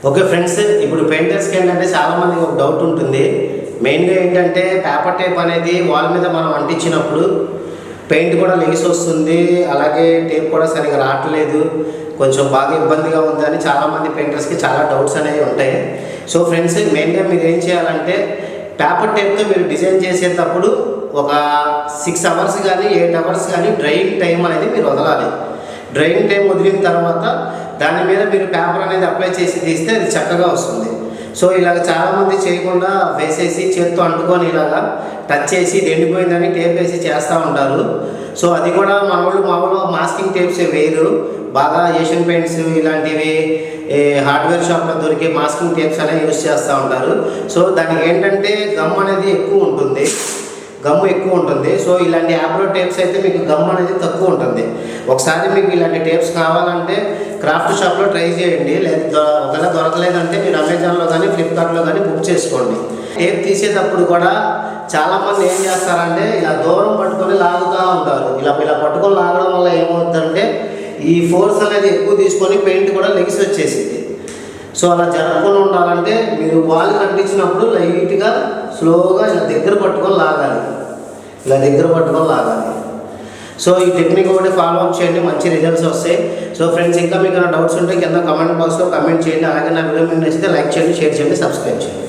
Okay friends, ఇప్పుడు పెయింటర్స్కి ఏంటంటే చాలామందికి ఒక డౌట్ ఉంటుంది. మెయిన్గా ఏంటంటే పేపర్ టేప్ అనేది వాల్ మీద మనం అంటించినప్పుడు పెయింట్ కూడా లెగిసి వస్తుంది, అలాగే టేప్ కూడా సరిగా రావట్లేదు, కొంచెం బాగా ఇబ్బందిగా ఉంది అని చాలామంది పెయింటర్స్కి చాలా డౌట్స్ అనేవి ఉంటాయి. సో ఫ్రెండ్స్, మెయిన్గా మీరు ఏం చేయాలంటే పేపర్ టేప్తో మీరు డిజైన్ చేసేటప్పుడు ఒక 6 అవర్స్ కానీ 8 అవర్స్ కానీ డ్రైయింగ్ టైం అనేది మీరు వదలాలి. డ్రైయింగ్ టైం వదిలిన తర్వాత దాని మీద మీరు పేపర్ అనేది అప్లై చేసి తీస్తే అది చక్కగా వస్తుంది. సో ఇలాగ చాలామంది చేయకుండా వేసేసి చేత్తో అంటుకొని ఇలాగా టచ్ చేసి ఇది ఎండిపోయిందని టేప్ వేసి చేస్తూ ఉంటారు. సో అది కూడా మన వాళ్ళు మామూలుగా మాస్కింగ్ టేప్స్ వేయరు, బాగా ఏషియన్ పెయింట్స్ ఇలాంటివి హార్డ్వేర్ షాప్లో దొరికే మాస్కింగ్ టేప్స్ అనేవి యూజ్ చేస్తూ ఉంటారు. సో దానికి ఏంటంటే గమ్ అనేది ఎక్కువ ఉంటుంది, గమ్ము ఎక్కువ ఉంటుంది. సో ఇలాంటి యాబ్రో టేప్స్ అయితే మీకు గమ్ అనేది తక్కువ ఉంటుంది. ఒకసారి మీకు ఇలాంటి టేప్స్ కావాలంటే క్రాఫ్ట్ షాప్లో ట్రై చేయండి, లేదా ఒకవేళ దొరకలేదంటే మీరు అమెజాన్లో కానీ ఫ్లిప్కార్ట్లో కానీ బుక్ చేసుకోండి. టేప్ తీసేటప్పుడు కూడా చాలామంది ఏం చేస్తారంటే ఇలా దూరం పట్టుకొని లాగుతూ ఉంటారు. ఇలా పట్టుకొని లాగడం వల్ల ఏమవుతుందంటే ఈ ఫోర్స్ అనేది ఎక్కువ తీసుకొని పెయింట్ కూడా లెగిసి వచ్చేసింది. సో అలా జరగకుండా ఉండాలంటే మీరు వాల్ కనిపించినప్పుడు లైట్గా స్లోగా ఇలా దగ్గర పట్టుకొని లాగాలి, ఇలా దగ్గర పట్టుకొని లాగాలి. సో ఈ టెక్నిక్ ఒకటి ఫాలో అప్ చేయండి, మంచి రిజల్ట్స్ వస్తాయి. సో ఫ్రెండ్స్, ఇంకా మీకు డౌట్స్ ఉంటే కింద కామెంట్ బాక్స్లో కామెంట్ చేయండి. అలాగే నా వీడియో మీకు నచ్చితే లైక్ చేయండి, షేర్ చేయండి, సబ్స్క్రైబ్ చేయండి.